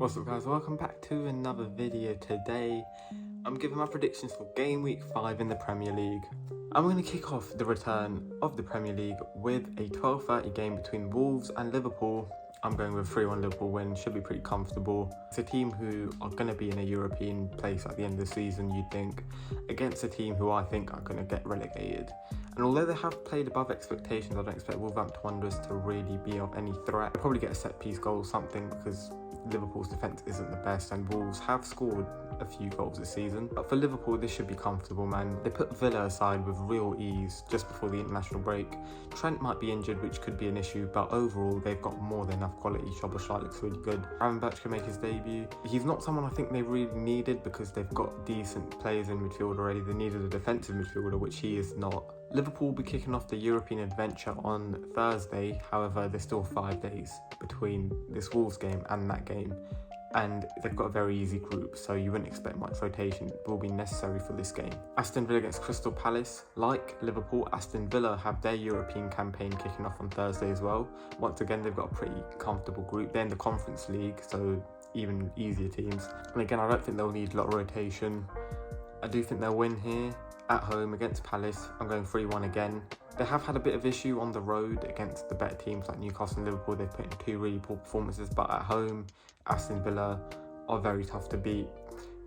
What's up guys, welcome back to another video. Today I'm giving my predictions for game week 5 in the Premier League. I'm going to kick off the return of the Premier League with a 12:30 game between Wolves and Liverpool. I'm going with 3-1 Liverpool win, should be pretty comfortable. It's a team who are going to be in a European place at the end of the season, you'd think, against a team who I think are going to get relegated. And although they have played above expectations, I don't expect Wolverhampton Wanderers to really be of any threat. They'll probably get a set piece goal or something because Liverpool's defence isn't the best and Wolves have scored a few goals this season. But for Liverpool, this should be comfortable, man. They put Villa aside with real ease just before the international break. Trent might be injured, which could be an issue, but overall they've got more than enough quality. Szoboszlai looks really good. Aaron Birch can make his debut. He's not someone I think they really needed because they've got decent players in midfield already. They needed a defensive midfielder, which he is not. Liverpool will be kicking off the European adventure on Thursday. However, there's still 5 days between this Wolves game and that game. And they've got a very easy group, so you wouldn't expect much rotation will be necessary for this game. Aston Villa against Crystal Palace. Like Liverpool, Aston Villa have their European campaign kicking off on Thursday as well. Once again, they've got a pretty comfortable group. They're in the Conference League, so even easier teams. And again, I don't think they'll need a lot of rotation. I do think they'll win here. At home against Palace, I'm going 3-1 again. They have had a bit of issue on the road against the better teams like Newcastle and Liverpool. They've put in 2 really poor performances, but at home, Aston Villa are very tough to beat.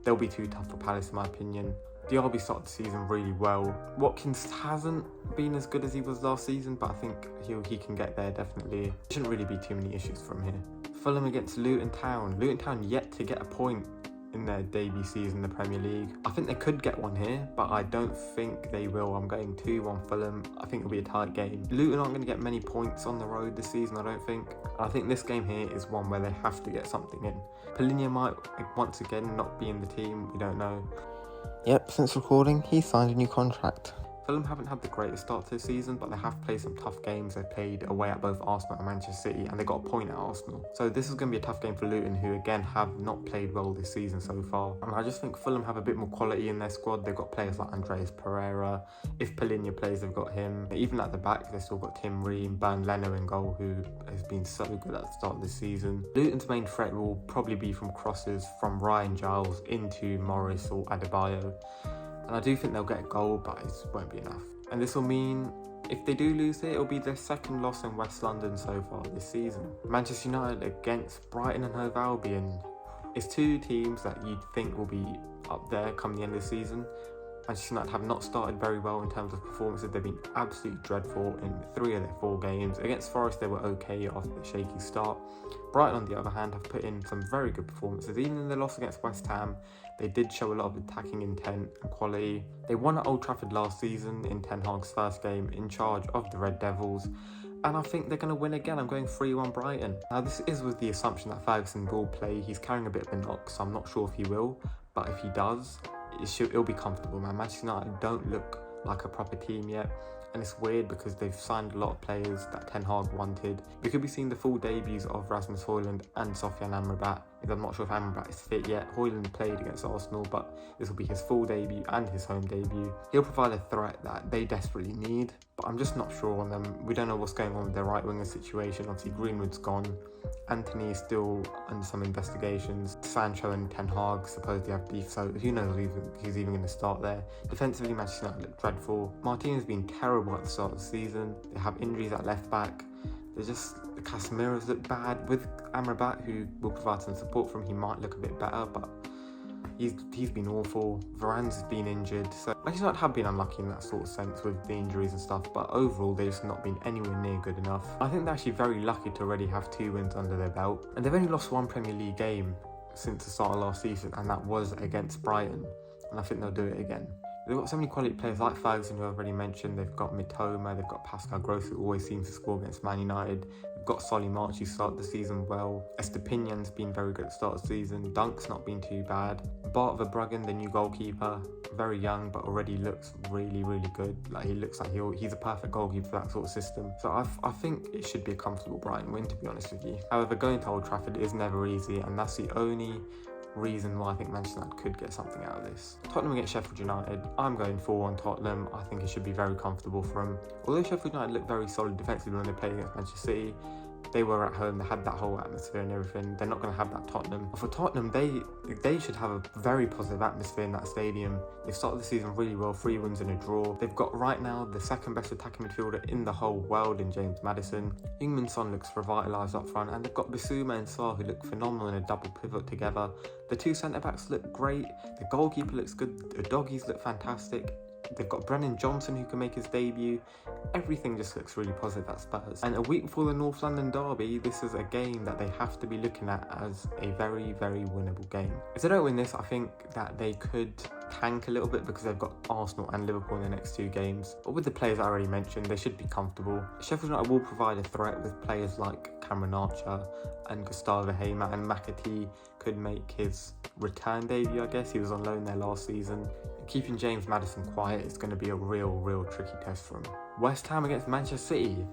They'll be too tough for Palace in my opinion. Diaby started the season really well. Watkins hasn't been as good as he was last season, but I think he can get there definitely. Shouldn't really be too many issues from here. Fulham against Luton Town. Luton Town yet to get a point in their debut season in the Premier League. I think they could get one here, but I don't think they will. I'm going 2-1 Fulham. I think it'll be a tight game. Luton aren't going to get many points on the road this season, I don't think. I think this game here is one where they have to get something in. Polinia might once again not be in the team, we don't know. Yep, since recording, he signed a new contract. Fulham haven't had the greatest start to the season, but they have played some tough games. They've played away at both Arsenal and Manchester City, and they got a point at Arsenal. So this is going to be a tough game for Luton, who again have not played well this season so far. And I just think Fulham have a bit more quality in their squad. They've got players like Andreas Pereira. If Polinia plays, they've got him. Even at the back, they've still got Tim Ream, Bernd Leno in goal, who has been so good at the start of this season. Luton's main threat will probably be from crosses from Ryan Giles into Morris or Adebayo. And I do think they'll get a goal, but it won't be enough. And this will mean, if they do lose it, it'll be their second loss in West London so far this season. Manchester United against Brighton and Hove Albion. It's 2 teams that you'd think will be up there come the end of the season. Manchester United have not started very well in terms of performances. They've been absolutely dreadful in 3 of their 4 games. Against Forest, they were okay after the shaky start. Brighton, on the other hand, have put in some very good performances. Even in the loss against West Ham, they did show a lot of attacking intent and quality. They won at Old Trafford last season in Ten Hag's first game in charge of the Red Devils. And I think they're going to win again. I'm going 3-1 Brighton. Now, this is with the assumption that Ferguson will play. He's carrying a bit of a knock, so I'm not sure if he will. But if he does, it'll be comfortable, man. Manchester United don't look like a proper team yet. And it's weird because they've signed a lot of players that Ten Hag wanted. We could be seeing the full debuts of Rasmus Højlund and Sofian Amrabat. I'm not sure if Amrabat is fit yet. Højlund played against Arsenal, but this will be his full debut and his home debut. He'll provide a threat that they desperately need, but I'm just not sure on them. We don't know what's going on with their right winger situation. Obviously, Greenwood's gone. Anthony is still under some investigations. Sancho and Ten Hag supposedly have beef, so who knows if he's even going to start there. Defensively, Manchester United look dreadful. Martinez's been terrible at the start of the season. They have injuries at left back. The Casemiro's look bad. With Amrabat, who will provide some support from, he might look a bit better, but he's been awful. Varane's been injured, so Manchester United have been unlucky in that sort of sense with the injuries and stuff, but overall they've just not been anywhere near good enough. I think they're actually very lucky to already have 2 wins under their belt, and they've only lost 1 Premier League game since the start of last season, and that was against Brighton, and I think they'll do it again. They've got so many quality players like Ferguson, who I've already mentioned. They've got Mitoma, they've got Pascal Gross, who always seems to score against Man United. They've got Solly March, who started the season well. Estepinian's been very good at the start of the season. Dunk's not been too bad. Bart Verbruggen, the new goalkeeper, very young, but already looks really, really good. Like, he looks like he's a perfect goalkeeper for that sort of system. So I think it should be a comfortable Brighton win, to be honest with you. However, going to Old Trafford is never easy, and that's the only reason why I think Manchester United could get something out of this. Tottenham against Sheffield United. I'm going 4-1 Tottenham. I think it should be very comfortable for them. Although Sheffield United look very solid defensively when they play against Manchester City, They were at home, they had that whole atmosphere and everything. They're not going to have that Tottenham. For Tottenham, they should have a very positive atmosphere in that stadium. They've started the season really well, 3 wins and a draw. They've got right now the second best attacking midfielder in the whole world in James Maddison. Heung-min Son looks revitalised up front, and they've got Bissouma and Sarr who look phenomenal in a double pivot together. The 2 centre-backs look great, the goalkeeper looks good, the doggies look fantastic. They've got Brennan Johnson who can make his debut. Everything just looks really positive at Spurs. And a week before the North London derby, this is a game that they have to be looking at as a very, very winnable game. If they don't win this, I think that they could tank a little bit because they've got Arsenal and Liverpool in the next 2 games. But with the players I already mentioned, they should be comfortable. Sheffield United will provide a threat with players like Cameron Archer and Gustavo Hamer, and McAtee could make his return debut, I guess. He was on loan there last season. Keeping James Maddison quiet is going to be a real tricky test for him. West Ham against Manchester City.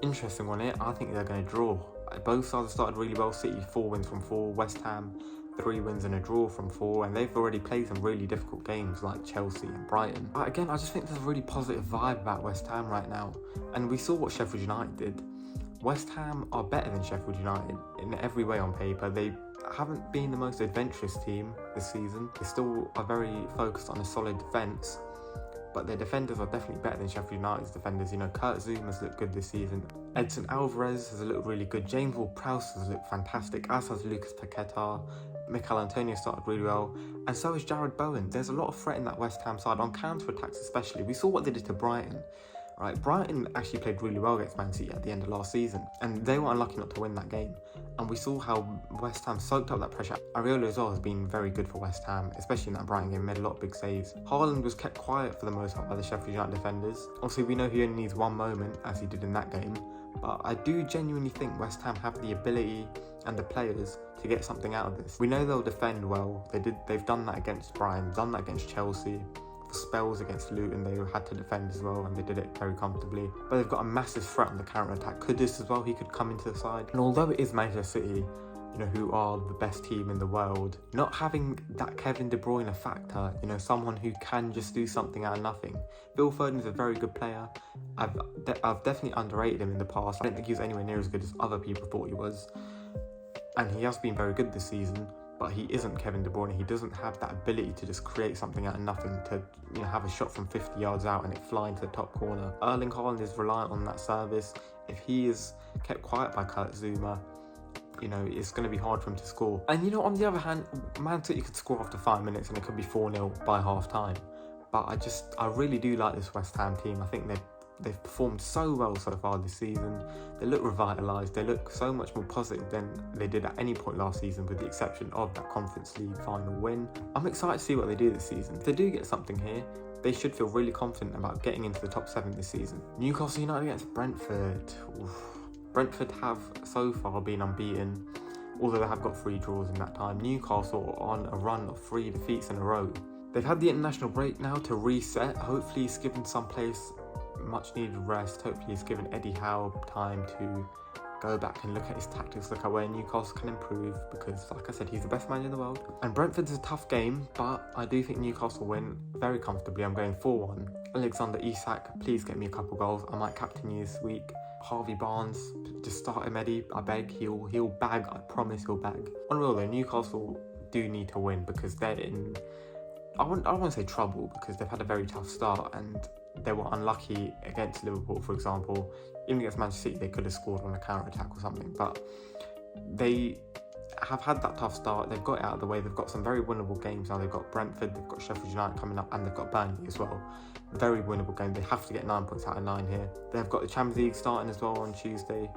Interesting one here. I think they're going to draw. Both sides have started really well. City 4 wins from 4. West Ham 3 wins and a draw from 4. And they've already played some really difficult games like Chelsea and Brighton. But again, I just think there's a really positive vibe about West Ham right now. And we saw what Sheffield United did. West Ham are better than Sheffield United in every way on paper. They haven't been the most adventurous team this season. They still are very focused on a solid defence, but their defenders are definitely better than Sheffield United's defenders. You know, Kurt Zouma's looked good this season. Edson Alvarez has looked really good. James Ward-Prowse has looked fantastic, as has Lucas Paquetá. Mikel Antonio started really well, and so is Jared Bowen. There's a lot of threat in that West Ham side, on counter-attacks especially. We saw what they did to Brighton. Right, Brighton actually played really well against Man City at the end of last season, and they were unlucky not to win that game. And we saw how West Ham soaked up that pressure. Areola as well has been very good for West Ham, especially in that Brighton game, made a lot of big saves. Haaland was kept quiet for the most part by the Sheffield United defenders. Obviously, we know he only needs one moment, as he did in that game, but I do genuinely think West Ham have the ability and the players to get something out of this. We know they'll defend well. They've done that against Brighton, done that against Chelsea. For spells against Luton, they had to defend as well, and they did it very comfortably. But they've got a massive threat on the counter-attack. Kudus as well, he could come into the side. And although it is Manchester City, you know, who are the best team in the world, not having that Kevin De Bruyne factor, you know, someone who can just do something out of nothing. Phil Foden is a very good player. I've definitely underrated him in the past. I don't think he was anywhere near as good as other people thought he was. And he has been very good this season. But he isn't Kevin De Bruyne. He doesn't have that ability to just create something out of nothing, to, you know, have a shot from 50 yards out and it fly into the top corner. Erling Haaland is reliant on that service. If he is kept quiet by Kurt Zouma, you know, it's going to be hard for him to score. And, you know, on the other hand, Man City could score after 5 minutes and it could be 4-0 by half time. But I really do like this West Ham team. I think they've performed so well so far this season. They look revitalised. They look so much more positive than they did at any point last season, with the exception of that Conference League final win. I'm excited to see what they do this season. If they do get something here, they should feel really confident about getting into the top 7 this season. Newcastle United against Brentford. Oof. Brentford have so far been unbeaten, although they have got 3 draws in that time. Newcastle are on a run of 3 defeats in a row. They've had the international break now to reset. Hopefully it's given some players much needed rest. Hopefully it's given Eddie Howe time to go back and look at his tactics, look at where Newcastle can improve, because like I said, he's the best manager in the world. And Brentford's a tough game, but I do think Newcastle win very comfortably. I'm going 4-1. Alexander Isak, please get me a couple goals. I might captain you this week. Harvey Barnes, just start him, Eddie, I beg. He'll bag, I promise he'll bag. On real though, Newcastle do need to win because they're in, I don't want to say trouble, because they've had a very tough start and they were unlucky against Liverpool, for example. Even against Manchester City, they could have scored on a counter-attack or something, but they have had that tough start. They've got it out of the way. They've got some very winnable games now. They've got Brentford, they've got Sheffield United coming up, and they've got Burnley as well. Very winnable game. They have to get 9 points out of 9 here. They've got the Champions League starting as well on Tuesday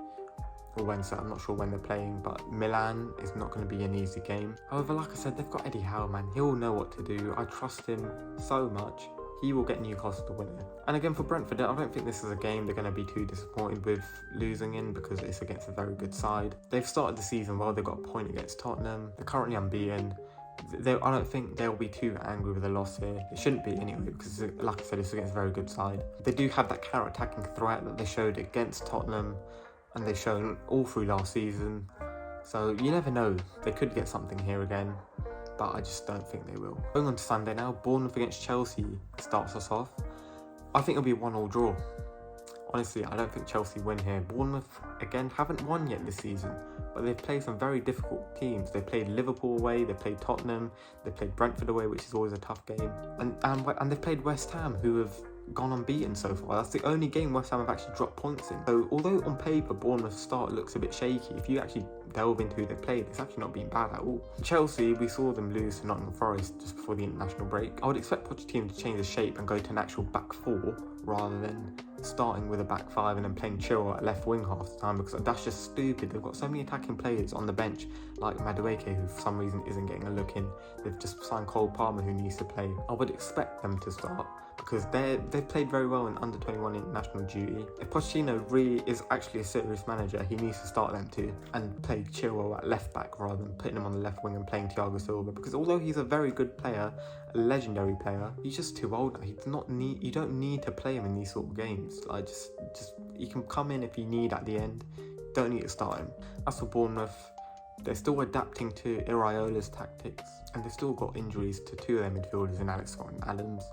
or Wednesday. I'm not sure when they're playing, but Milan is not going to be an easy game. However, like I said, they've got Eddie Howe, man. He'll know what to do. I trust him so much. He will get Newcastle to win it. And again, for Brentford, I don't think this is a game they're going to be too disappointed with losing in, because it's against a very good side. They've started the season well. They've got a point against Tottenham. They're currently unbeaten. I don't think they'll be too angry with a loss here. It shouldn't be anyway, because like I said, it's against a very good side. They do have that counter-attacking threat that they showed against Tottenham, and they've shown all through last season. So you never know. They could get something here again, but I just don't think they will. Going on to Sunday now, Bournemouth against Chelsea starts us off. I think it'll be a 1-1 draw. Honestly, I don't think Chelsea win here. Bournemouth, again, haven't won yet this season, but they've played some very difficult teams. They played Liverpool away, they played Tottenham, they played Brentford away, which is always a tough game, and they've played West Ham, who have gone unbeaten so far. That's the only game West Ham have actually dropped points in. So although on paper Bournemouth's start looks a bit shaky, if you actually delve into who they played, it's actually not been bad at all. Chelsea, we saw them lose to Nottingham Forest just before the international break. I would expect Pochettino to change the shape and go to an actual back four rather than starting with a back five and then playing Chilwell at left wing half the time, because that's just stupid. They've got so many attacking players on the bench like Madueke, who for some reason isn't getting a look in. They've just signed Cole Palmer, who needs to play. I would expect them to start because they've played very well in under 21 international duty. If Pochettino really is actually a serious manager, he needs to start them too and play Chilwell at left back rather than putting him on the left wing and playing Thiago Silva, because although he's a very good player, a legendary player, he's just too old now. You don't need to play him in these sort of games. Like just you can come in if you need at the end. Don't need to start him. As for Bournemouth, they're still adapting to Iraola's tactics, and they've still got injuries to two of their midfielders in Alex Scott and Adams.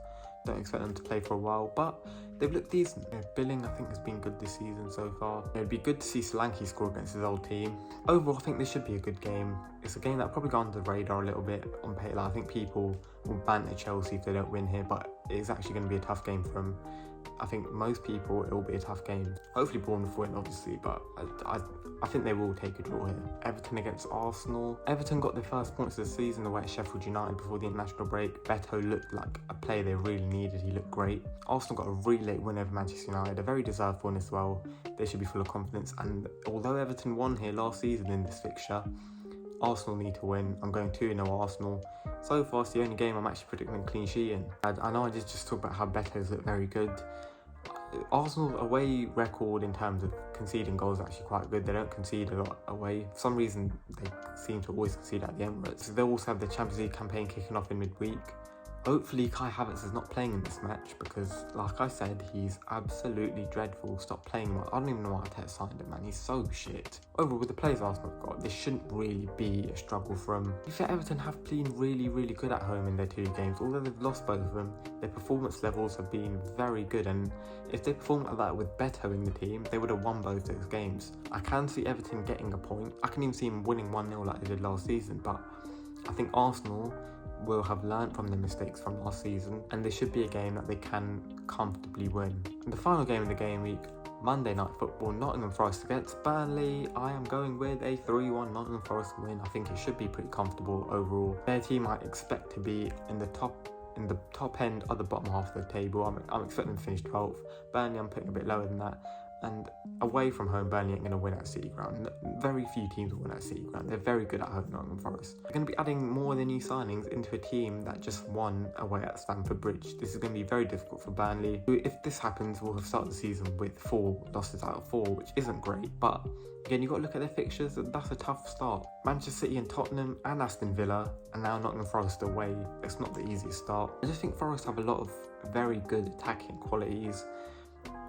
Don't expect them to play for a while, but they've looked decent. Billing, I think, has been good this season so far. It'd be good to see Solanke score against his old team. Overall, I think this should be a good game. It's a game that'll probably go under the radar a little bit on paper. I think people will banter Chelsea if they don't win here, but it's actually going to be a tough game for them. I think most people, it will be a tough game. Hopefully Bournemouth win, obviously, but I think they will take a draw here. Everton against Arsenal. Everton got their first points of the season away at Sheffield United before the international break. Beto looked like a player they really needed. He looked great. Arsenal got a really late win over Manchester United, a very deserved one as well. They should be full of confidence, and although Everton won here last season in this fixture, Arsenal need to win. I'm going 2-0 Arsenal. So far, it's the only game I'm actually predicting a clean sheet in. I know I just talked about how Beto's look very good. Arsenal's away record in terms of conceding goals is actually quite good. They don't concede a lot away. For some reason, they seem to always concede at the Emirates. They also have the Champions League campaign kicking off in midweek. Hopefully Kai Havertz is not playing in this match because, like I said, he's absolutely dreadful. Stop playing him. I don't even know why Arteta signed him, man. He's so shit. Overall, with the players Arsenal have got, this shouldn't really be a struggle for them. If Everton have been really, really good at home in their two games, although they've lost both of them, their performance levels have been very good, and if they perform like that with Beto in the team, they would have won both those games. I can see Everton getting a point. I can even see them winning 1-0 like they did last season, but I think Arsenal will have learnt from their mistakes from last season, and this should be a game that they can comfortably win. And the final game of the game week, Monday Night Football, Nottingham Forest against Burnley. I am going with a 3-1 Nottingham Forest win. I think it should be pretty comfortable overall. Their team I expect to be in the top end of the bottom half of the table. I'm expecting them to finish 12th. Burnley, I'm putting a bit lower than that. And away from home, Burnley ain't going to win at City Ground. Very few teams will win at City Ground. They're very good at home, Nottingham Forest. They're going to be adding more of their new signings into a team that just won away at Stamford Bridge. This is going to be very difficult for Burnley. If this happens, we'll have started the season with 4 losses out of 4, which isn't great. But again, you've got to look at their fixtures, and that's a tough start. Manchester City and Tottenham and Aston Villa, and now Nottingham Forest away. It's not the easiest start. I just think Forest have a lot of very good attacking qualities.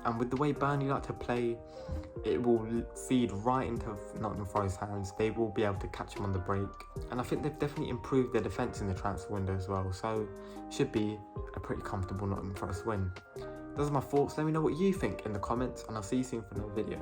And with the way Burnley like to play, it will feed right into Nottingham Forest's hands. They will be able to catch them on the break. And I think they've definitely improved their defence in the transfer window as well. So it should be a pretty comfortable Nottingham Forest win. Those are my thoughts. Let me know what you think in the comments, and I'll see you soon for another video.